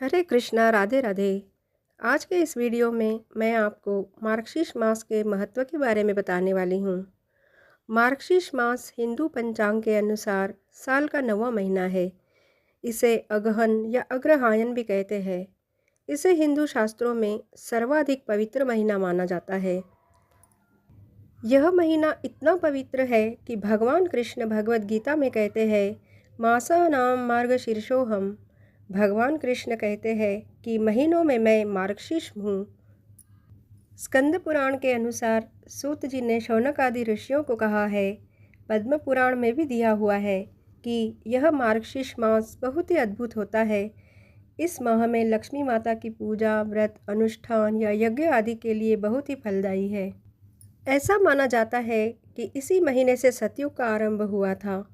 हरे कृष्णा, राधे राधे। आज के इस वीडियो में मैं आपको मार्गशीर्ष मास के महत्व के बारे में बताने वाली हूँ। मार्गशीर्ष मास हिंदू पंचांग के अनुसार साल का 9वां महीना है। इसे अगहन या अग्रहायण भी कहते हैं। इसे हिंदू शास्त्रों में सर्वाधिक पवित्र महीना माना जाता है। यह महीना इतना पवित्र है कि भगवान कृष्ण भगवद गीता में कहते हैं, मासा नाम मार्गशीर्षोहम। भगवान कृष्ण कहते हैं कि महीनों में मैं मार्गशीर्ष हूँ। स्कंद पुराण के अनुसार सूत जी ने शौनक आदि ऋषियों को कहा है, पद्म पुराण में भी दिया हुआ है कि यह मार्गशीर्ष मास बहुत ही अद्भुत होता है। इस माह में लक्ष्मी माता की पूजा, व्रत, अनुष्ठान या यज्ञ आदि के लिए बहुत ही फलदायी है। ऐसा माना जाता है कि इसी महीने से सतयुग का आरंभ हुआ था।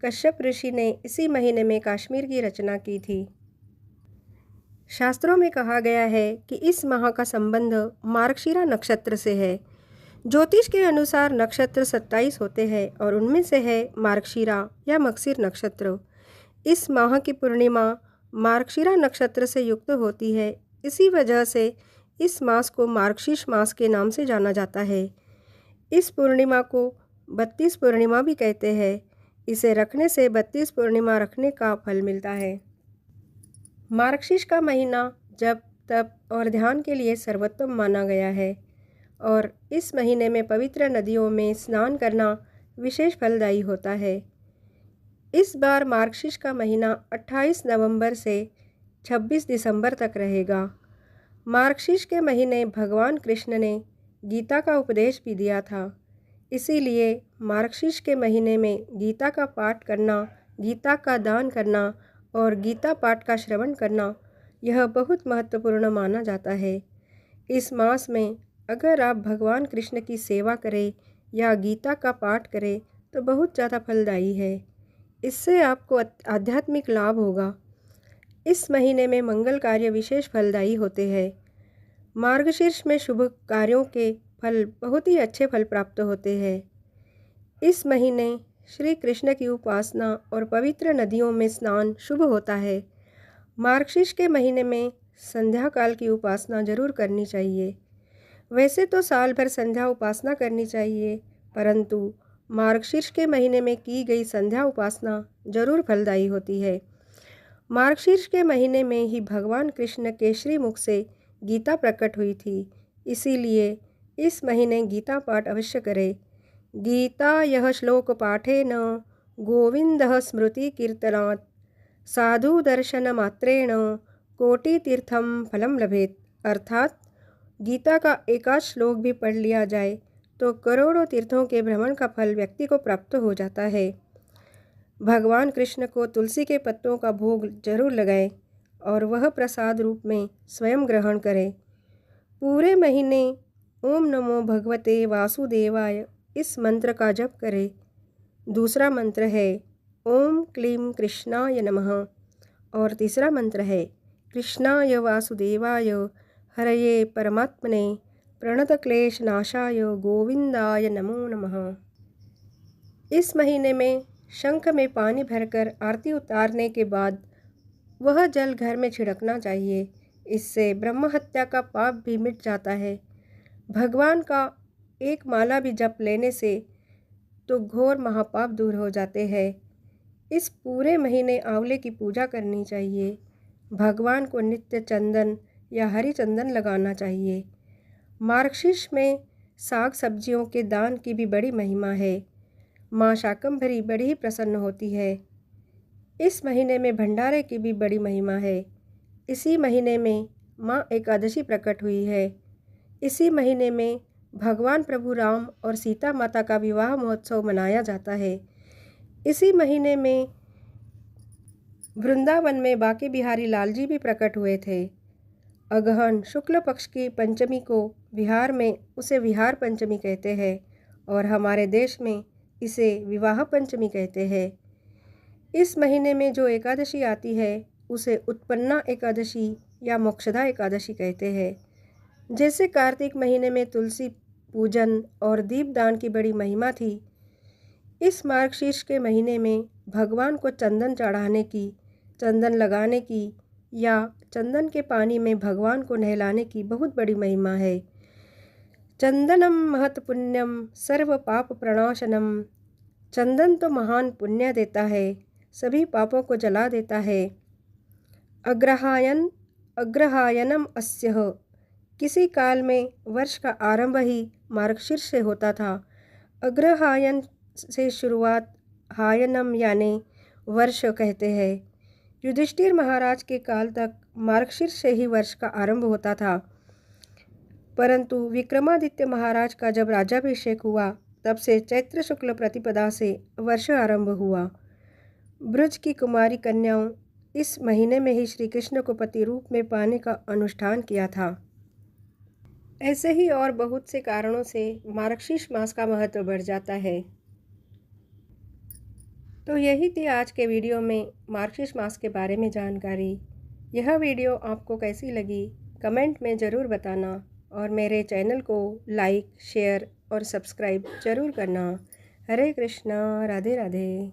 कश्यप ऋषि ने इसी महीने में कश्मीर की रचना की थी। शास्त्रों में कहा गया है कि इस माह का संबंध मार्गशीरा नक्षत्र से है। ज्योतिष के अनुसार नक्षत्र 27 होते हैं और उनमें से है मार्गशीरा या मगशिर नक्षत्र। इस माह की पूर्णिमा मार्गशीरा नक्षत्र से युक्त होती है। इसी वजह से इस मास को मार्गशीर्ष मास के नाम से जाना जाता है। इस पूर्णिमा को 32 पूर्णिमा भी कहते हैं। इसे रखने से 32 पूर्णिमा रखने का फल मिलता है। मार्गशीर्ष का महीना जप, तप और ध्यान के लिए सर्वोत्तम माना गया है और इस महीने में पवित्र नदियों में स्नान करना विशेष फलदायी होता है। इस बार मार्गशीर्ष का महीना 28 नवंबर से 26 दिसंबर तक रहेगा। मार्गशीर्ष के महीने भगवान कृष्ण ने गीता का उपदेश भी दिया था। इसीलिए मार्गशीर्ष के महीने में गीता का पाठ करना, गीता का दान करना और गीता पाठ का श्रवण करना यह बहुत महत्वपूर्ण माना जाता है। इस मास में अगर आप भगवान कृष्ण की सेवा करें या गीता का पाठ करें तो बहुत ज़्यादा फलदायी है। इससे आपको आध्यात्मिक लाभ होगा। इस महीने में मंगल कार्य विशेष फलदायी होते हैं। मार्गशीर्ष में शुभ कार्यों के फल बहुत ही अच्छे फल प्राप्त होते हैं। इस महीने श्री कृष्ण की उपासना और पवित्र नदियों में स्नान शुभ होता है। मार्गशीर्ष के महीने में संध्या काल की उपासना जरूर करनी चाहिए। वैसे तो साल भर संध्या उपासना करनी चाहिए, परंतु मार्गशीर्ष के महीने में की गई संध्या उपासना जरूर फलदायी होती है। मार्गशीर्ष के महीने में ही भगवान कृष्ण के श्रीमुख से गीता प्रकट हुई थी। इसीलिए इस महीने गीता पाठ अवश्य करें। गीता यह श्लोक पाठेन गोविंदः स्मृति कीर्तनात् साधु दर्शन मात्रेण कोटितीर्थम फलम लभेत। अर्थात गीता का एकाध श्लोक भी पढ़ लिया जाए तो करोड़ों तीर्थों के भ्रमण का फल व्यक्ति को प्राप्त हो जाता है। भगवान कृष्ण को तुलसी के पत्तों का भोग जरूर लगाएं और वह प्रसाद रूप में स्वयं ग्रहण करें। पूरे महीने ओम नमो भगवते वासुदेवाय इस मंत्र का जप करें। दूसरा मंत्र है ओम क्लीं कृष्णाय नमः और तीसरा मंत्र है कृष्णाय वासुदेवाय हरये परमात्मने प्रणतक्लेश नाशाय गोविंदाय नमो नमः। इस महीने में शंख में पानी भरकर आरती उतारने के बाद वह जल घर में छिड़कना चाहिए। इससे ब्रह्म हत्या का पाप भी मिट जाता है। भगवान का एक माला भी जप लेने से तो घोर महापाप दूर हो जाते हैं। इस पूरे महीने आंवले की पूजा करनी चाहिए। भगवान को नित्य चंदन या हरी चंदन लगाना चाहिए। मार्गशीर्ष में साग सब्जियों के दान की भी बड़ी महिमा है। माँ शाकंभरी बड़ी ही प्रसन्न होती है। इस महीने में भंडारे की भी बड़ी महिमा है। इसी महीने में माँ एकादशी प्रकट हुई है। इसी महीने में भगवान प्रभु राम और सीता माता का विवाह महोत्सव मनाया जाता है। इसी महीने में वृंदावन में बांके बिहारी लाल जी भी प्रकट हुए थे। अगहन शुक्ल पक्ष की पंचमी को बिहार में उसे विहार पंचमी कहते हैं और हमारे देश में इसे विवाह पंचमी कहते हैं। इस महीने में जो एकादशी आती है उसे उत्पन्ना एकादशी या मोक्षदा एकादशी कहते हैं। जैसे कार्तिक महीने में तुलसी पूजन और दीपदान की बड़ी महिमा थी, इस मार्गशीर्ष के महीने में भगवान को चंदन चढ़ाने की, चंदन लगाने की या चंदन के पानी में भगवान को नहलाने की बहुत बड़ी महिमा है। चंदनम महत पुण्यम सर्व पाप प्रणाशनम। चंदन तो महान पुण्य देता है, सभी पापों को जला देता है। अग्रहायनम अस्यः। किसी काल में वर्ष का आरंभ ही मार्गशीर्ष से होता था। अग्रहायन से शुरुआत हायनम यानी वर्ष कहते हैं। युधिष्ठिर महाराज के काल तक मार्गशीर्ष से ही वर्ष का आरंभ होता था, परंतु विक्रमादित्य महाराज का जब राज्याभिषेक हुआ तब से चैत्र शुक्ल प्रतिपदा से वर्ष आरंभ हुआ। ब्रज की कुमारी कन्याओं इस महीने में ही श्री कृष्ण को पति रूप में पाने का अनुष्ठान किया था। ऐसे ही और बहुत से कारणों से मार्गशीर्ष मास का महत्व बढ़ जाता है। तो यही थी आज के वीडियो में मार्गशीर्ष मास के बारे में जानकारी। यह वीडियो आपको कैसी लगी कमेंट में ज़रूर बताना और मेरे चैनल को लाइक, शेयर और सब्सक्राइब ज़रूर करना। हरे कृष्णा, राधे राधे।